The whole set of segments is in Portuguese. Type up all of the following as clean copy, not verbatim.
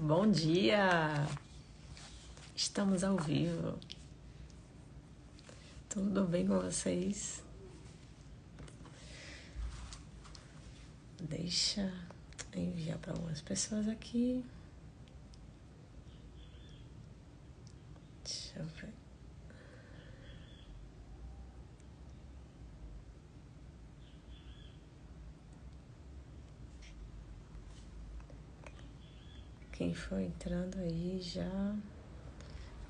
Bom dia! Estamos ao vivo. Tudo bem com vocês? Deixa eu enviar para algumas pessoas aqui. Deixa eu ver. Quem for entrando aí já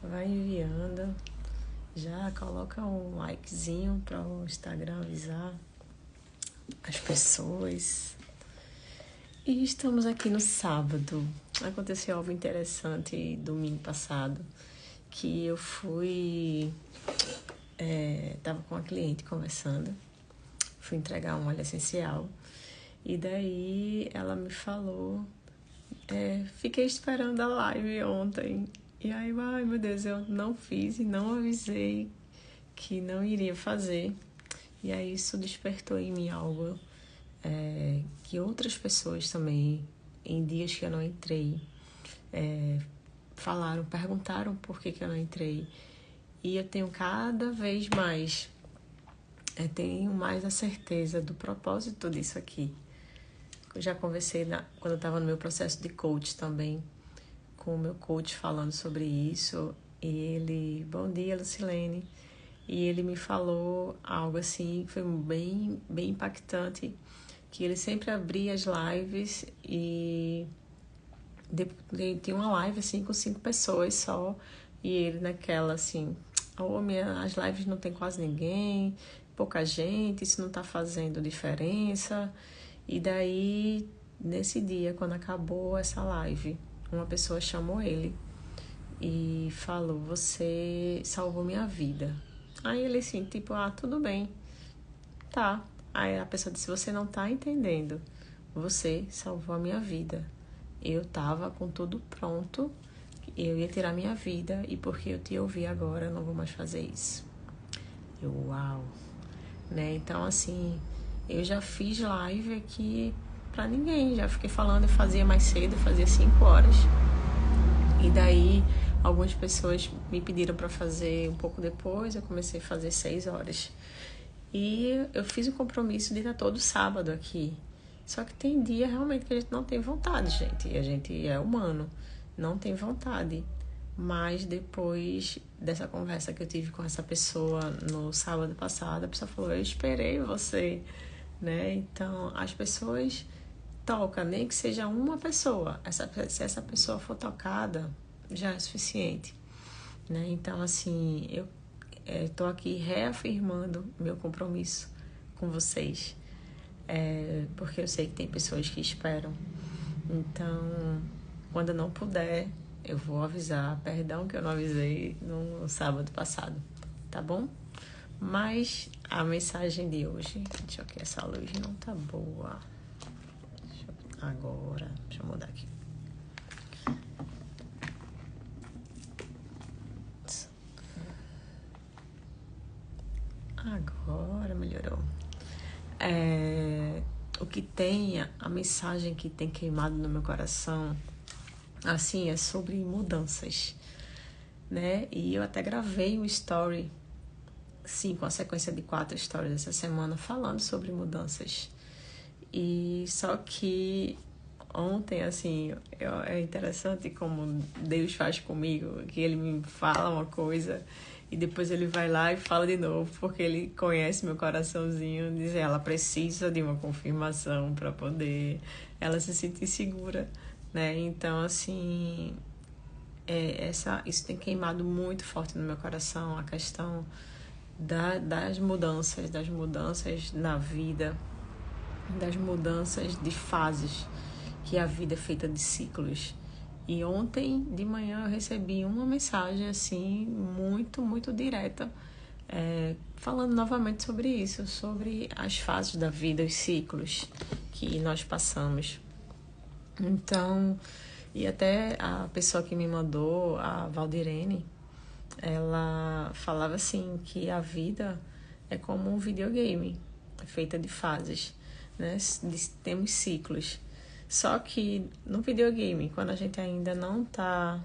vai enviando. Já coloca um likezinho para o Instagram avisar as pessoas. E estamos aqui no sábado. Aconteceu algo interessante domingo passado, que eu fui... Tava com uma cliente conversando, fui entregar um óleo essencial, e daí ela me falou, fiquei esperando a live ontem, e aí, ai meu Deus, eu não fiz e não avisei que não iria fazer, e aí isso despertou em mim algo que outras pessoas também, em dias que eu não entrei, perguntaram por que eu não entrei. E eu tenho cada vez mais, tenho mais a certeza do propósito disso aqui. Eu já conversei quando eu estava no meu processo de coach também, com o meu coach falando sobre isso. E ele, bom dia, Lucilene. E ele me falou algo assim, que foi bem, bem impactante, que ele sempre abria as lives e tinha uma live assim com 5 pessoas só, e ele naquela assim, as lives não tem quase ninguém, pouca gente, isso não tá fazendo diferença. E daí, nesse dia, quando acabou essa live, uma pessoa chamou ele e falou, você salvou minha vida. Aí ele assim, tipo, tudo bem, tá. Aí a pessoa disse, você não tá entendendo, você salvou a minha vida. Eu tava com tudo pronto, eu ia tirar minha vida, e porque eu te ouvi agora, eu não vou mais fazer isso. Uau! Né? Então, assim, eu já fiz live aqui pra ninguém, já fiquei falando, eu fazia mais cedo, eu fazia 5 horas. E daí, algumas pessoas me pediram pra fazer um pouco depois, eu comecei a fazer 6 horas. E eu fiz o compromisso de estar todo sábado aqui. Só que tem dia realmente que a gente não tem vontade, gente. E a gente é humano, não tem vontade. Mas depois dessa conversa que eu tive com essa pessoa no sábado passado, a pessoa falou, eu esperei você, né? Então, as pessoas tocam, nem que seja uma pessoa. Se essa pessoa for tocada, já é suficiente, né? Então, assim, eu estou aqui reafirmando meu compromisso com vocês. Porque eu sei que tem pessoas que esperam. Então, quando eu não puder, eu vou avisar. Perdão que eu não avisei no sábado passado, tá bom? Mas a mensagem de hoje... Deixa eu ver, essa luz não tá boa. Deixa eu mudar aqui. Agora melhorou. O que tem, a mensagem que tem queimado no meu coração, assim, é sobre mudanças, né? E eu até gravei um story, sim, com a sequência de 4 stories essa semana, falando sobre mudanças. E só que ontem, assim, é interessante como Deus faz comigo, que ele me fala uma coisa e depois ele vai lá e fala de novo, porque ele conhece meu coraçãozinho, diz, ela precisa de uma confirmação para poder ela se sentir segura, né? Então, assim, isso tem queimado muito forte no meu coração, a questão das mudanças na vida, das mudanças de fases, que a vida é feita de ciclos. E ontem de manhã eu recebi uma mensagem assim, muito, muito direta, falando novamente sobre isso, sobre as fases da vida, os ciclos que nós passamos. Então, e até a pessoa que me mandou, a Valdirene, ela falava assim, que a vida é como um videogame, feita de fases, né? Temos ciclos. Só que no videogame, quando a gente ainda não tá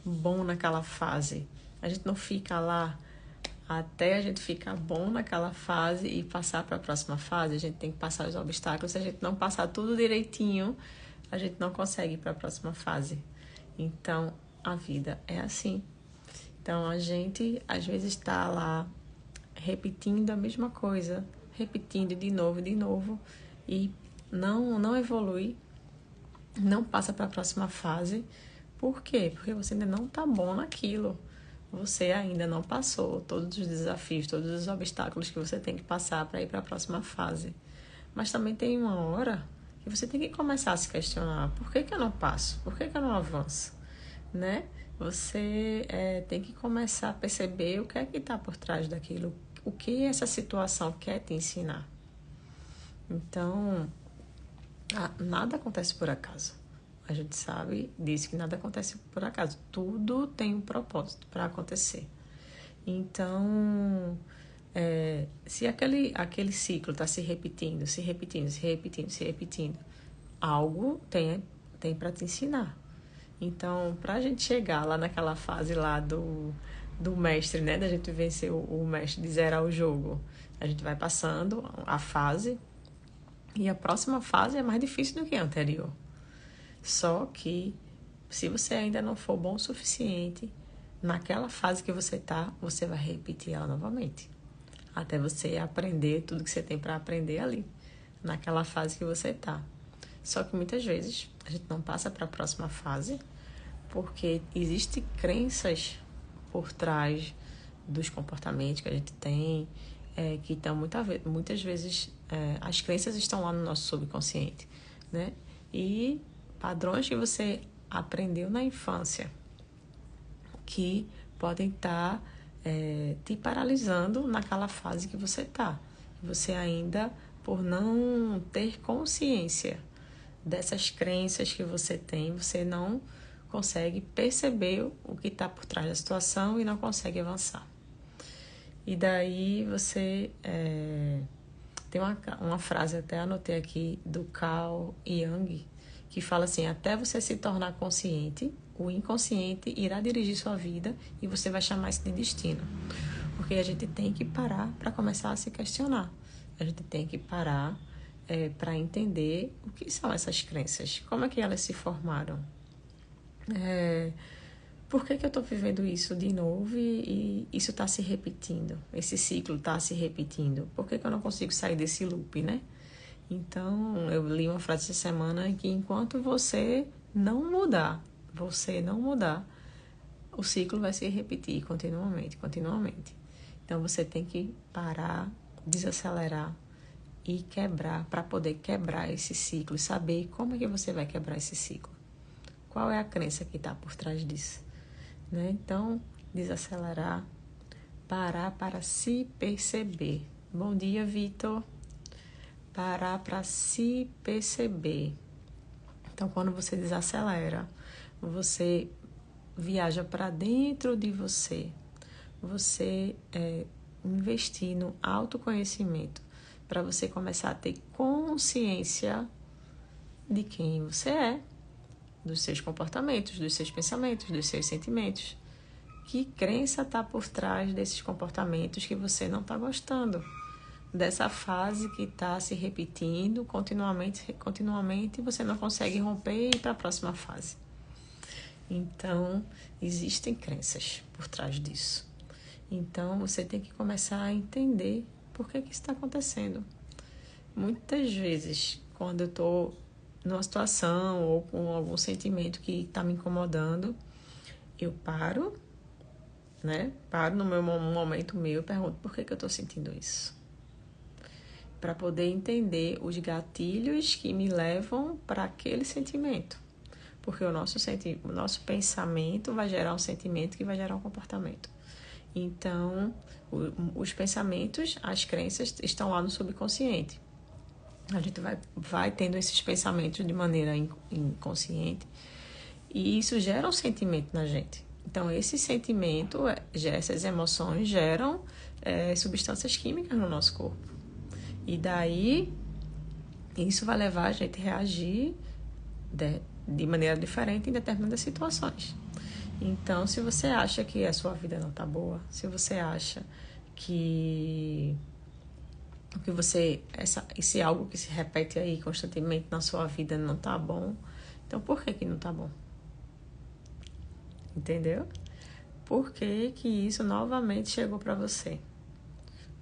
bom naquela fase, a gente não fica lá até a gente ficar bom naquela fase e passar para a próxima fase. A gente tem que passar os obstáculos. Se a gente não passar tudo direitinho, a gente não consegue ir para a próxima fase. Então, a vida é assim. Então, a gente, às vezes, está lá repetindo a mesma coisa, repetindo de novo, e não evolui, não passa para a próxima fase. Por quê? Porque você ainda não está bom naquilo. Você ainda não passou todos os desafios, todos os obstáculos que você tem que passar para ir para a próxima fase. Mas também tem uma hora que você tem que começar a se questionar: por que eu não passo? Por que eu não avanço? Né? Você tem que começar a perceber o que é que está por trás daquilo, o que essa situação quer te ensinar. Então, nada acontece por acaso. A gente sabe disso, que nada acontece por acaso. Tudo tem um propósito para acontecer. Então, se aquele ciclo está se repetindo, algo tem para te ensinar. Então, para a gente chegar lá naquela fase lá do mestre, né? Da gente vencer o mestre, de zerar o jogo. A gente vai passando a fase e a próxima fase é mais difícil do que a anterior. Só que, se você ainda não for bom o suficiente, naquela fase que você está, você vai repetir ela novamente. Até você aprender tudo que você tem para aprender ali, naquela fase que você está. Só que muitas vezes a gente não passa para a próxima fase, porque existem crenças por trás dos comportamentos que a gente tem, que estão muitas vezes, as crenças estão lá no nosso subconsciente, né? E padrões que você aprendeu na infância que podem estar te paralisando naquela fase que você está. Você ainda, por não ter consciência dessas crenças que você tem, você não consegue perceber o que está por trás da situação e não consegue avançar. E daí você tem uma frase, até anotei aqui, do Carl Jung, que fala assim: até você se tornar consciente, o inconsciente irá dirigir sua vida e você vai chamar isso de destino. Porque a gente tem que parar para começar a se questionar. A gente tem que parar para entender o que são essas crenças, como é que elas se formaram. Por que eu estou vivendo isso de novo e isso está se repetindo? Esse ciclo está se repetindo. Por que eu não consigo sair desse loop, né? Então, eu li uma frase essa semana que enquanto você não mudar, o ciclo vai se repetir continuamente. Então, você tem que parar, desacelerar e quebrar, para poder quebrar esse ciclo e saber como é que você vai quebrar esse ciclo. Qual é a crença que está por trás disso? Né? Então, desacelerar, parar para se perceber. Bom dia, Vitor. Parar para se perceber. Então, quando você desacelera, você viaja para dentro de você. Você investir no autoconhecimento para você começar a ter consciência de quem você é, dos seus comportamentos, dos seus pensamentos, dos seus sentimentos. Que crença está por trás desses comportamentos que você não está gostando? Dessa fase que está se repetindo continuamente, e você não consegue romper e ir para a próxima fase. Então, existem crenças por trás disso. Então, você tem que começar a entender por que isso está acontecendo. Muitas vezes, quando eu estou numa situação ou com algum sentimento que está me incomodando, eu paro, né? Paro no meu momento meu e pergunto: por que eu estou sentindo isso? Para poder entender os gatilhos que me levam para aquele sentimento. Porque o nosso pensamento vai gerar um sentimento que vai gerar um comportamento. Então, os pensamentos, as crenças estão lá no subconsciente. A gente vai tendo esses pensamentos de maneira inconsciente e isso gera um sentimento na gente. Então, esse sentimento, essas emoções geram substâncias químicas no nosso corpo. E daí, isso vai levar a gente a reagir de maneira diferente em determinadas situações. Então, se você acha que a sua vida não tá boa, se você acha que esse algo que se repete aí constantemente na sua vida não tá bom, então por que não tá bom? Entendeu? Por que isso novamente chegou para você?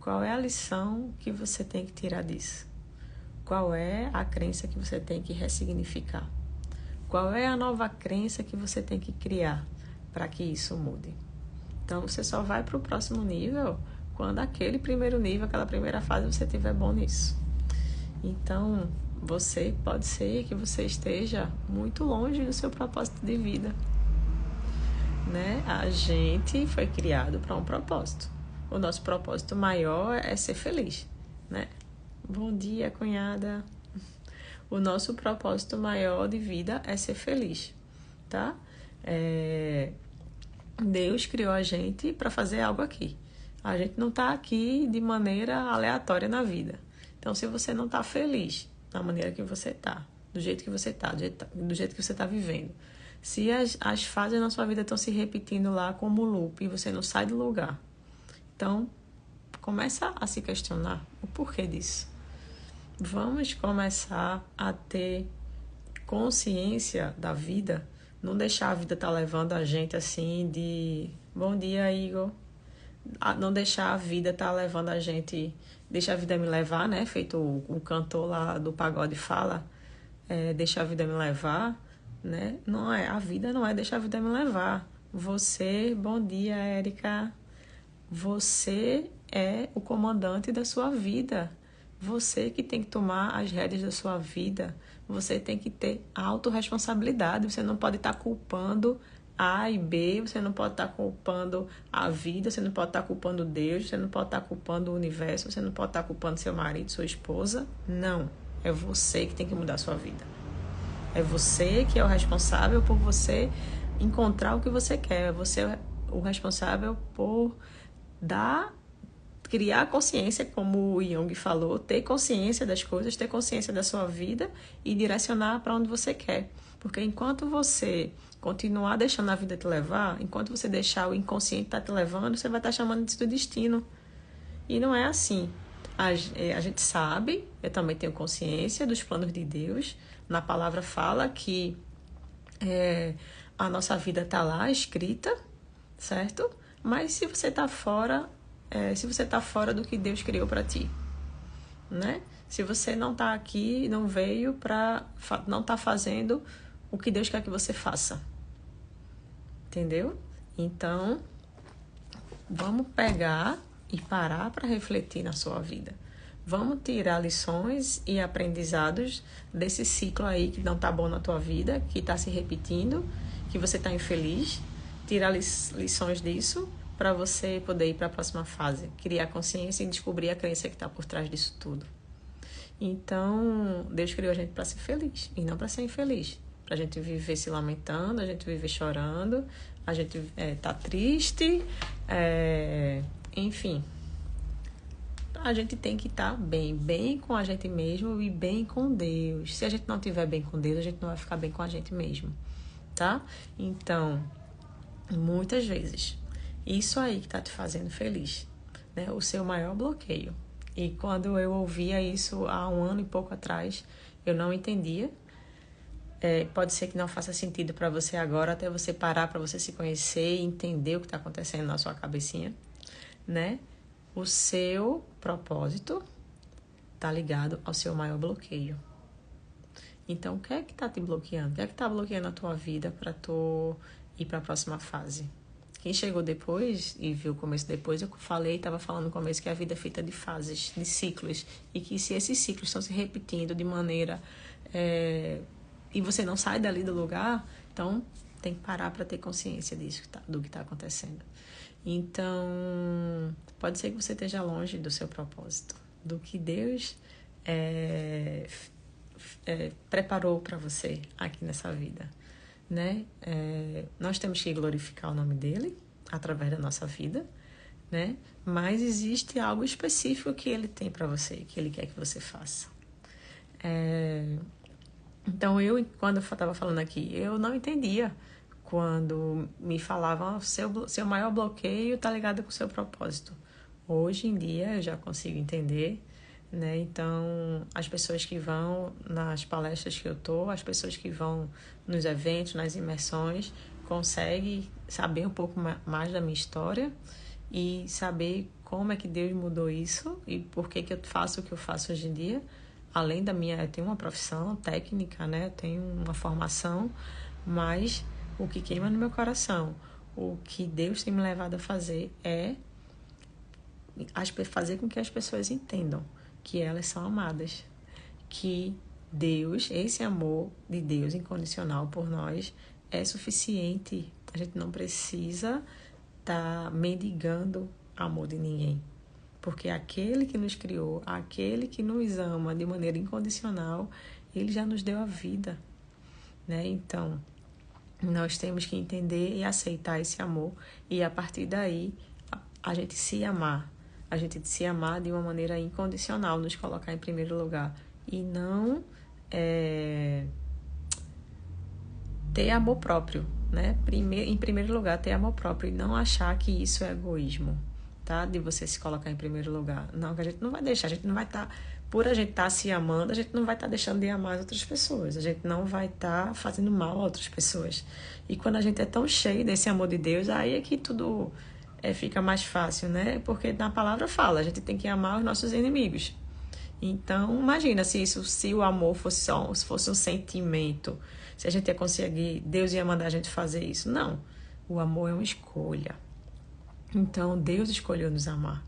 Qual é a lição que você tem que tirar disso? Qual é a crença que você tem que ressignificar? Qual é a nova crença que você tem que criar para que isso mude? Então, você só vai para o próximo nível quando aquele primeiro nível, aquela primeira fase, você estiver bom nisso. Então, pode ser que você esteja muito longe do seu propósito de vida. Né? A gente foi criado para um propósito. O nosso propósito maior é ser feliz, né? Bom dia, cunhada. O nosso propósito maior de vida é ser feliz, tá? Deus criou a gente para fazer algo aqui. A gente não está aqui de maneira aleatória na vida. Então, se você não está feliz da maneira que você está, do jeito que você está, do jeito que você está vivendo, se as fases na sua vida estão se repetindo lá como loop e você não sai do lugar, então começa a se questionar o porquê disso. Vamos começar a ter consciência da vida, não deixar a vida estar levando a gente assim de... Bom dia, Igor. Não deixar a vida estar levando a gente... Deixa a vida me levar, né? Feito o cantor lá do pagode fala, deixa a vida me levar, né? Não é, a vida não é deixar a vida me levar. Você, bom dia, Érica. Você é o comandante da sua vida. Você que tem que tomar as rédeas da sua vida. Você tem que ter autorresponsabilidade. Você não pode estar culpando A e B. Você não pode estar culpando a vida. Você não pode estar culpando Deus. Você não pode estar culpando o universo. Você não pode estar culpando seu marido, sua esposa. Não. É você que tem que mudar a sua vida. É você que é o responsável por você encontrar o que você quer. Você é o responsável por criar consciência, como o Jung falou, ter consciência das coisas, ter consciência da sua vida e direcionar para onde você quer. Porque enquanto você continuar deixando a vida te levar, enquanto você deixar o inconsciente estar te levando, você vai estar chamando disso de destino. E não é assim. A gente sabe, eu também tenho consciência dos planos de Deus. Na palavra fala que a nossa vida está lá escrita, certo? Mas se você está fora... se você está fora do que Deus criou para ti, né? Se você não está aqui, não veio para... não está fazendo o que Deus quer que você faça. Entendeu? Então, vamos pegar e parar para refletir na sua vida. Vamos tirar lições e aprendizados desse ciclo aí que não está bom na tua vida, que está se repetindo, que você está infeliz. Tirar lições disso para você poder ir para a próxima fase, criar consciência e descobrir a crença que está por trás disso tudo. Então, Deus criou a gente para ser feliz e não para ser infeliz. Para a gente viver se lamentando, a gente viver chorando, a gente tá triste, enfim. A gente tem que estar bem com a gente mesmo e bem com Deus. Se a gente não estiver bem com Deus, a gente não vai ficar bem com a gente mesmo, tá? Então, muitas vezes, isso aí que está te fazendo feliz, né? O seu maior bloqueio. E quando eu ouvia isso há 1 ano e pouco atrás, eu não entendia. Pode ser que não faça sentido para você agora, até você parar para você se conhecer e entender o que está acontecendo na sua cabecinha, né? O seu propósito está ligado ao seu maior bloqueio. Então, o que é que está te bloqueando? O que é que está bloqueando a tua vida para tu ir para a próxima fase? Quem chegou depois e viu o começo depois, eu estava falando no começo que a vida é feita de fases, de ciclos, e que se esses ciclos estão se repetindo de maneira... e você não sai dali do lugar, então tem que parar para ter consciência disso, do que está acontecendo. Então, pode ser que você esteja longe do seu propósito, do que Deus preparou para você aqui nessa vida, né? Nós temos que glorificar o nome dele através da nossa vida, né? Mas existe algo específico que ele tem para você, que ele quer que você faça. Então, quando eu estava falando aqui, eu não entendia quando me falavam seu maior bloqueio está ligado com o seu propósito. Hoje em dia eu já consigo entender, né? Então, as pessoas que vão nas palestras que eu tô, as pessoas que vão nos eventos, nas imersões, conseguem saber um pouco mais da minha história e saber como é que Deus mudou isso e por que eu faço o que eu faço hoje em dia. Além da minha, eu tenho uma profissão técnica, né? Eu tenho uma formação, mas o que queima no meu coração, o que Deus tem me levado a fazer é fazer com que as pessoas entendam que elas são amadas, que Deus, esse amor de Deus incondicional por nós é suficiente. A gente não precisa estar mendigando amor de ninguém, porque aquele que nos criou, aquele que nos ama de maneira incondicional, ele já nos deu a vida, né? Então, nós temos que entender e aceitar esse amor e a partir daí a gente se amar de uma maneira incondicional, nos colocar em primeiro lugar e não ter amor próprio, né? Em primeiro lugar, ter amor próprio e não achar que isso é egoísmo, tá? De você se colocar em primeiro lugar. Não, que a gente não vai deixar, a gente não vai estar, por a gente estar se amando, a gente não vai estar deixando de amar as outras pessoas, a gente não vai estar fazendo mal a outras pessoas. E quando a gente é tão cheio desse amor de Deus, aí é que tudo fica mais fácil, né? Porque na palavra fala, a gente tem que amar os nossos inimigos. Então, imagina se o amor fosse um sentimento, se a gente ia conseguir, Deus ia mandar a gente fazer isso. Não, o amor é uma escolha. Então, Deus escolheu nos amar.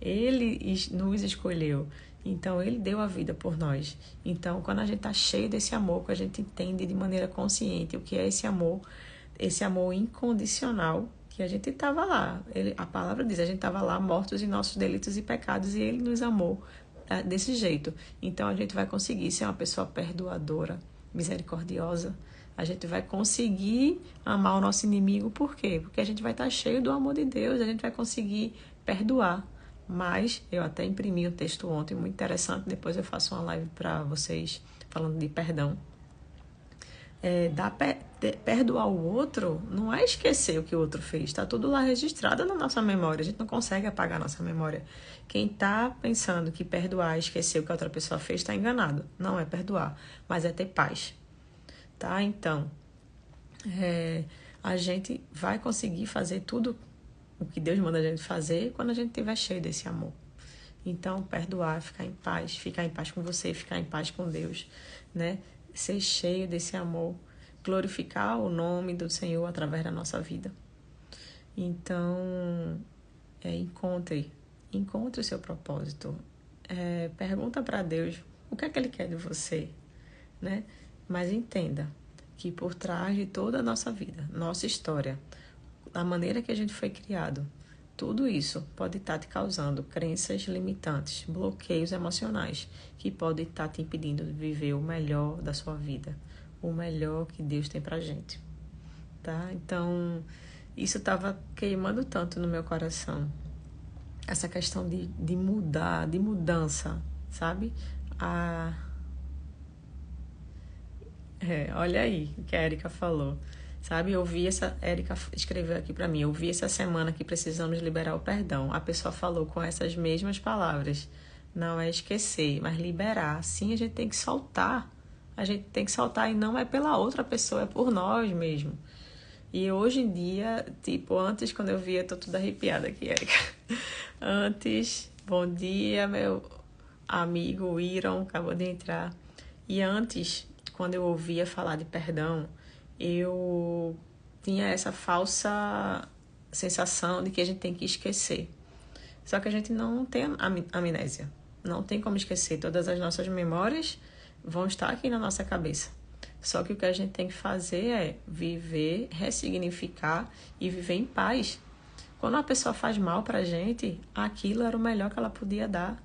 Ele nos escolheu. Então, Ele deu a vida por nós. Então, quando a gente está cheio desse amor, que a gente entende de maneira consciente o que é esse amor incondicional, que a gente estava lá. A palavra diz, a gente estava lá mortos em nossos delitos e pecados e Ele nos amou desse jeito. Então, a gente vai conseguir ser uma pessoa perdoadora, misericordiosa. A gente vai conseguir amar o nosso inimigo, por quê? Porque a gente vai estar cheio do amor de Deus, a gente vai conseguir perdoar. Mas eu até imprimi um texto ontem muito interessante, depois eu faço uma live para vocês falando de perdão. Perdoar o outro não é esquecer o que o outro fez, está tudo lá registrado na nossa memória, a gente não consegue apagar a nossa memória. Quem está pensando que perdoar é esquecer o que a outra pessoa fez está enganado. Não é perdoar, mas é ter paz, tá? Então, a gente vai conseguir fazer tudo o que Deus manda a gente fazer quando a gente estiver cheio desse amor. Então, perdoar, ficar em paz com você, ficar em paz com Deus, né? Ser cheio desse amor, glorificar o nome do Senhor através da nossa vida. Então, encontre o seu propósito. Pergunta para Deus o que é que Ele quer de você, né? Mas entenda que por trás de toda a nossa vida, nossa história, a maneira que a gente foi criado, tudo isso pode estar te causando crenças limitantes, bloqueios emocionais, que podem estar te impedindo de viver o melhor da sua vida, o melhor que Deus tem pra gente, tá? Então, isso estava queimando tanto no meu coração, essa questão de mudar, de mudança, sabe? Olha aí o que a Erika falou. Sabe, Érica escreveu aqui para mim, eu vi essa semana que precisamos liberar o perdão. A pessoa falou com essas mesmas palavras. Não é esquecer, mas liberar. Sim, a gente tem que soltar. A gente tem que soltar e não é pela outra pessoa, é por nós mesmo. E hoje em dia, antes quando eu via, tô toda arrepiada aqui, Érica. Antes, bom dia, meu amigo Iron, acabou de entrar. E antes, quando eu ouvia falar de perdão, eu tinha essa falsa sensação de que a gente tem que esquecer. Só que a gente não tem amnésia. Não tem como esquecer. Todas as nossas memórias vão estar aqui na nossa cabeça. Só que o que a gente tem que fazer é viver, ressignificar e viver em paz. Quando uma pessoa faz mal pra gente, aquilo era o melhor que ela podia dar.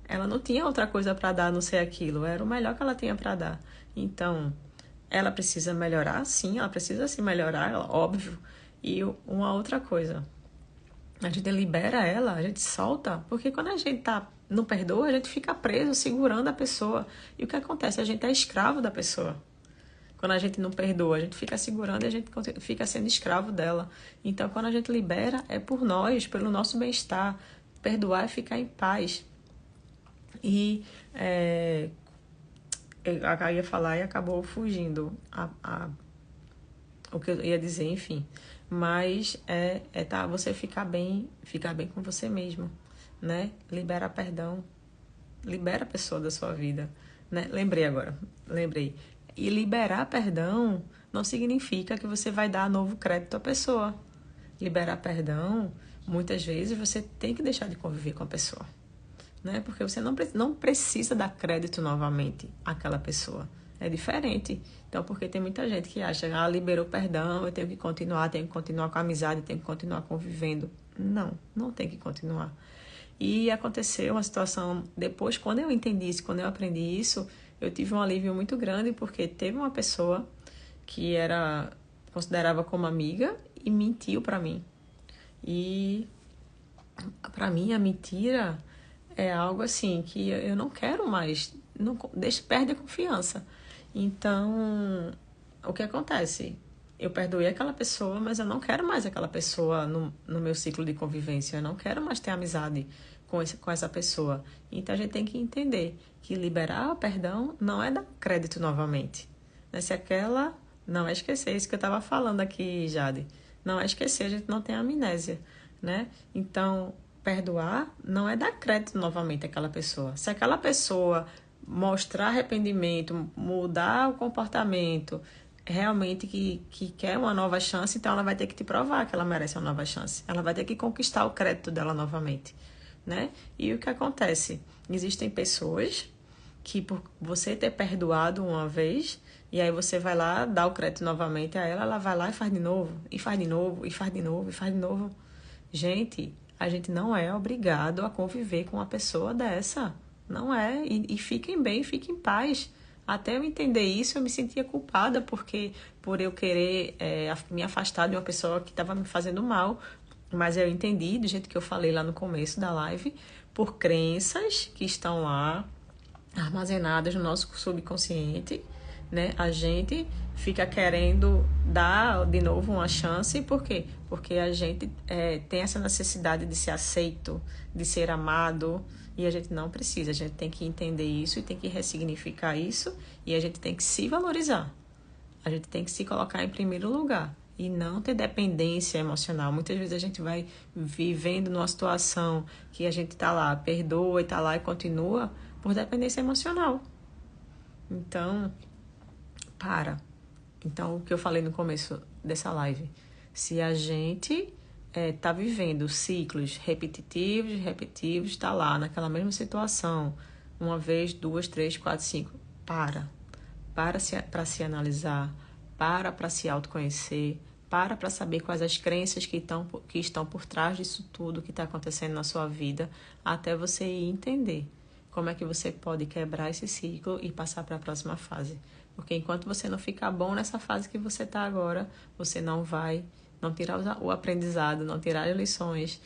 Ela não tinha outra coisa para dar a não ser aquilo. Era o melhor que ela tinha para dar. Então, ela precisa melhorar? Sim, ela precisa se melhorar, óbvio. E uma outra coisa, A gente libera ela, a gente solta, porque quando a gente não perdoa, a gente fica preso, segurando a pessoa. E o que acontece? A gente é escravo da pessoa. Quando a gente não perdoa, a gente fica segurando e a gente fica sendo escravo dela. Então, quando a gente libera, é por nós, pelo nosso bem-estar. Perdoar é ficar em paz. E eu ia falar e acabou fugindo o que eu ia dizer, enfim. Mas você ficar bem com você mesmo, né? Libera perdão, libera a pessoa da sua vida, né? Lembrei. E liberar perdão não significa que você vai dar novo crédito à pessoa. Liberar perdão, muitas vezes você tem que deixar de conviver com a pessoa, né? Porque você não precisa dar crédito novamente àquela pessoa. É diferente. Então, porque tem muita gente que acha, liberou perdão, eu tenho que continuar com a amizade, tenho que continuar convivendo. Não tem que continuar. E aconteceu uma situação, depois, quando eu entendi isso, quando eu aprendi isso, eu tive um alívio muito grande, porque teve uma pessoa que considerava como amiga e mentiu para mim. E para mim a mentira é algo assim que eu não quero mais, perde a confiança. Então, o que acontece? Eu perdoei aquela pessoa, mas eu não quero mais aquela pessoa no meu ciclo de convivência. Eu não quero mais ter amizade com essa pessoa. Então, a gente tem que entender que liberar o perdão não é dar crédito novamente. Se aquela... Não é esquecer isso que eu estava falando aqui, Jade. Não é esquecer, a gente não tem amnésia, né? Então, perdoar não é dar crédito novamente àquela pessoa. Se aquela pessoa mostrar arrependimento, mudar o comportamento, realmente que quer uma nova chance, então ela vai ter que te provar que ela merece uma nova chance. Ela vai ter que conquistar o crédito dela novamente, né? E o que acontece? Existem pessoas que, por você ter perdoado uma vez, e aí você vai lá, dá o crédito novamente a ela, ela vai lá e faz de novo, e faz de novo, e faz de novo, e faz de novo. Gente, a gente não é obrigado a conviver com uma pessoa dessa. Não é. E fiquem bem, fiquem em paz. Até eu entender isso, eu me sentia culpada por eu querer me afastar de uma pessoa que estava me fazendo mal. Mas eu entendi, do jeito que eu falei lá no começo da live, por crenças que estão lá, armazenadas no nosso subconsciente, né? A gente fica querendo dar de novo uma chance, por quê? Porque a gente tem essa necessidade de ser aceito, de ser amado, e a gente não precisa, a gente tem que entender isso e tem que ressignificar isso, e a gente tem que se valorizar, a gente tem que se colocar em primeiro lugar e não ter dependência emocional. Muitas vezes a gente vai vivendo numa situação que a gente tá lá, perdoa e tá lá e continua por dependência emocional. Então, Então, o que eu falei no começo dessa live, se a gente tá vivendo ciclos repetitivos, está lá naquela mesma situação, uma vez, duas, três, quatro, cinco, para se analisar, para se autoconhecer, para saber quais as crenças que estão por trás disso tudo que está acontecendo na sua vida, até você ir entender como é que você pode quebrar esse ciclo e passar para a próxima fase. Porque enquanto você não ficar bom nessa fase que você está agora, você não tirar o aprendizado, não tirar as lições,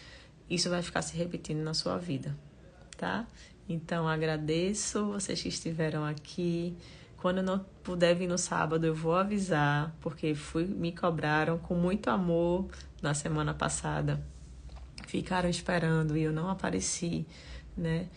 isso vai ficar se repetindo na sua vida, tá? Então, agradeço vocês que estiveram aqui. Quando eu não puder vir no sábado, eu vou avisar, porque me cobraram com muito amor na semana passada. Ficaram esperando e eu não apareci, né?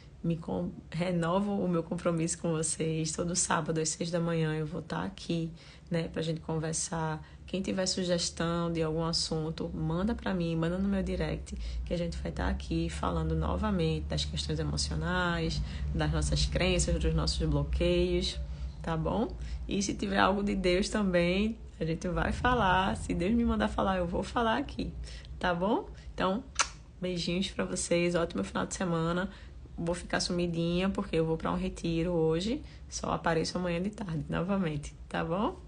Renovo o meu compromisso com vocês. Todo sábado às 6 da manhã eu vou estar aqui, né, pra gente conversar. Quem tiver sugestão de algum assunto, manda pra mim, manda no meu direct, que a gente vai estar aqui falando novamente das questões emocionais, das nossas crenças, dos nossos bloqueios, tá bom? E se tiver algo de Deus também, a gente vai falar. Se Deus me mandar falar, eu vou falar aqui, tá bom? Então, beijinhos pra vocês, ótimo final de semana. Vou ficar sumidinha porque eu vou para um retiro hoje. Só apareço amanhã de tarde, novamente, tá bom?